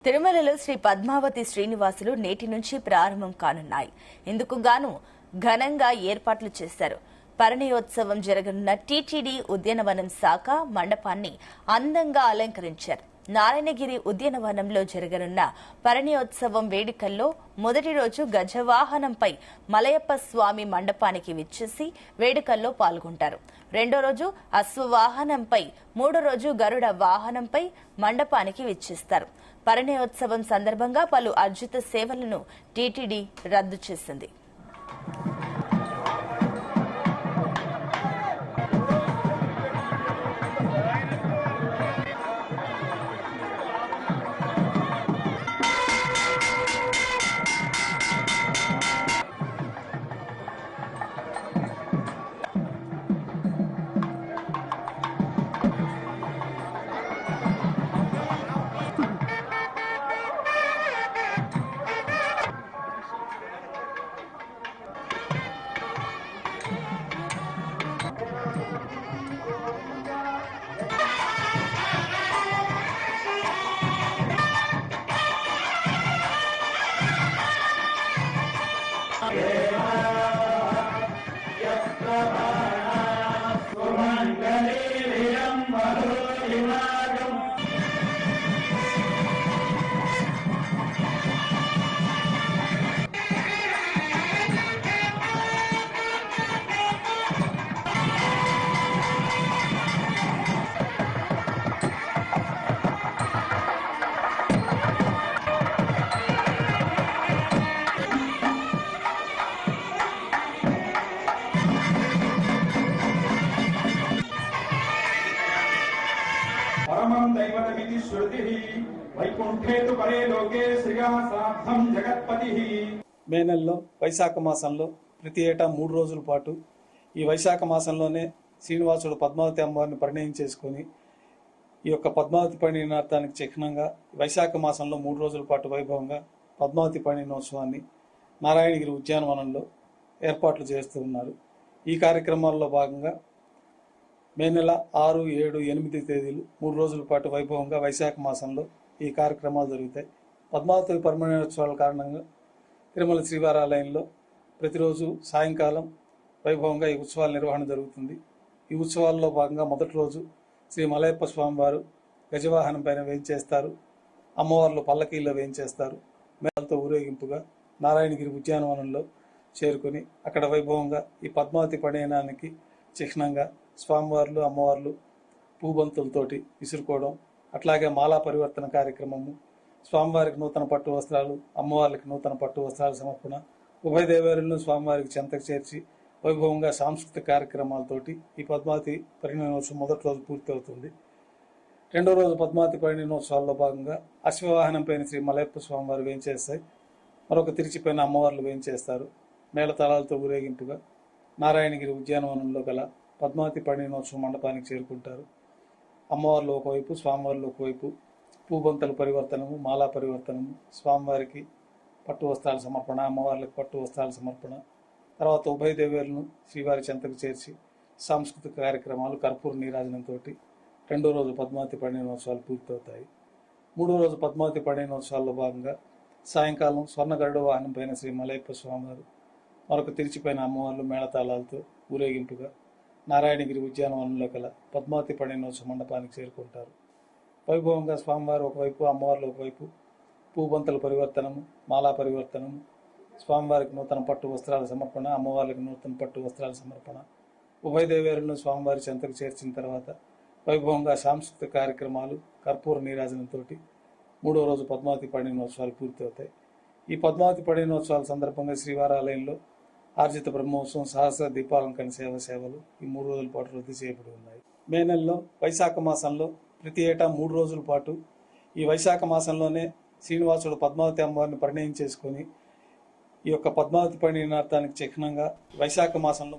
తిరుమలలో శ్రీ పద్మావతి శ్రీనివాసులు నేటి నుంచి ప్రారంభం కానున్నాయి. ఇందుకు గాను ఘనంగా ఏర్పాట్లు చేశారు. పరిణయోత్సవం జరగనున్న టీటీడీ ఉద్యానవనం శాఖ మండపాన్ని అందంగా అలంకరించారు. నారాయణగిరి ఉద్యానవనంలో జరగనున్న పరిణయోత్సవం వేడుకల్లో మొదటి రోజు గజవాహనంపై మలయప్ప స్వామి మండపానికి విచ్చేసి వేడుకల్లో పాల్గొంటారు. రెండో రోజు అశ్వవాహనంపై, మూడో రోజు గరుడ వాహనంపై మండపానికి విచ్చేస్తారు. పరిణయోత్సవం సందర్భంగా పలు అర్జిత సేవలను టీటీడీ రద్దు చేసింది. परमं दैवतमिति श्रुतिः వైకుంఠే తు పరే లోకే శ్రీయాసార్థం జగత్పతిః. మే నెలలో వైశాఖ మాసంలో ప్రతి ఏటా 3 రోజుల పాటు ఈ వైశాఖ మాసంలోనే శ్రీనివాసుడు పద్మావతి అమ్మవారిని పరిణయం చేసుకుని ఈ యొక్క పద్మావతి పరిణయార్థానికి చిహ్నంగా వైశాఖ మాసంలో 3 రోజుల పాటు వైభవంగా పద్మావతి పరిణయోత్సవాన్ని నారాయణగిరి ఉద్యానవనంలో ఏర్పాట్లు చేస్తూ ఉన్నారు. ఈ కార్యక్రమాల్లో భాగంగా మే నెల 6, 7, 8 తేదీలు 3 రోజుల పాటు వైభవంగా వైశాఖ మాసంలో ఈ కార్యక్రమాలు జరుగుతాయి. పద్మావతి పరిణయోత్సవాల కారణంగా తిరుమల శ్రీవారాలయంలో ప్రతిరోజు సాయంకాలం వైభవంగా ఈ ఉత్సవాల నిర్వహణ జరుగుతుంది. ఈ ఉత్సవాల్లో భాగంగా మొదటి రోజు శ్రీ మలయప్ప స్వామివారు గజవాహనం పైన వేయించేస్తారు. అమ్మవార్లు పల్లకీల్లో వేయించేస్తారు. మేళతో ఊరేగింపుగా నారాయణగిరి ఉద్యానవనంలో చేరుకుని అక్కడ వైభవంగా ఈ పద్మావతి పరిణయానికి చిహ్నంగా స్వామివార్లు అమ్మవార్లు పూబంతులతోటి విసురుకోవడం, అట్లాగే మాలా పరివర్తన కార్యక్రమము, స్వామివారికి నూతన పట్టు వస్త్రాలు, అమ్మవార్లకి నూతన పట్టు వస్త్రాల సమర్పణ, ఉభయ దేవేరులను స్వామివారికి చెంతకు చేర్చి వైభవంగా సాంస్కృతిక కార్యక్రమాలతోటి ఈ పద్మావతి పరిణయోత్సవం మొదటి రోజు పూర్తి అవుతుంది. రెండో రోజు పద్మావతి పరిణయోత్సవాల్లో భాగంగా అశ్వవాహనం పైన శ్రీ మలయప్ప స్వామివారు వేయించేస్తాయి. మరొక తిరిచిపోయిన అమ్మవార్లు వేయించేస్తారు. మేళతాళాలతో ఊరేగింపుగా నారాయణగిరి ఉద్యానవనంలో గల పద్మావతి పరిణయోత్సవ మండపానికి చేరుకుంటారు. అమ్మవార్లు ఒకవైపు, స్వామివార్లు ఒకవైపు పూబంతల పరివర్తనము, మాలా పరివర్తనము, స్వామివారికి పట్టు వస్త్రాల సమర్పణ, అమ్మవార్లకు పట్టు వస్త్రాల సమర్పణ, తర్వాత ఉభయ దేవేరులను శ్రీవారి చెంతకు చేర్చి సాంస్కృతిక కార్యక్రమాలు, కర్పూర నీరాజనంతో రెండో రోజు పద్మావతి పరిణయోత్సవాలు పూర్తవుతాయి. మూడో రోజు పద్మావతి పరిణయోత్సవాల్లో భాగంగా సాయంకాలం స్వర్ణ గరుడ వాహనం పైన శ్రీ మలయప్ప స్వామివారు, మరొక తిరిచిపోయిన అమ్మవార్లు మేళతాళాలతో ఊరేగింపుగా నారాయణగిరి ఉద్యానవనంలో గల పద్మావతి పరిణయోత్సవ మండపానికి చేరుకుంటారు. వైభవంగా స్వామివారు ఒకవైపు, అమ్మవార్లు ఒకవైపు పూబంతల పరివర్తనము, మాలా పరివర్తనము, స్వామివారికి నూతన పట్టు వస్త్రాల సమర్పణ, అమ్మవార్లకు నూతన పట్టు వస్త్రాల సమర్పణ, ఉభయ దేవేరులను స్వామివారి చెంతకు చేర్చిన తర్వాత వైభవంగా సాంస్కృతిక కార్యక్రమాలు, కర్పూర నీరాజనంతో మూడో రోజు పద్మావతి పరిణయోత్సవాలు పూర్తి అవుతాయి. ఈ పద్మావతి పరిణయోత్సవాల సందర్భంగా శ్రీవారాలయంలో ఆర్జిత బ్రహ్మోత్సవం, సహస్ర దీపాలంకరణ సేవలు ఈ 3 రోజుల పాటు రద్దు చేయబడి ఉన్నాయి. మే నెలలో వైశాఖ మాసంలో ప్రతి ఏటా 3 రోజుల పాటు ఈ వైశాఖ మాసంలోనే శ్రీనివాసుడు పద్మావతి అమ్మవారిని పరిణయం చేసుకుని ఈ యొక్క పద్మావతి పరిణయార్థానికి చిహ్నంగా వైశాఖ మాసంలో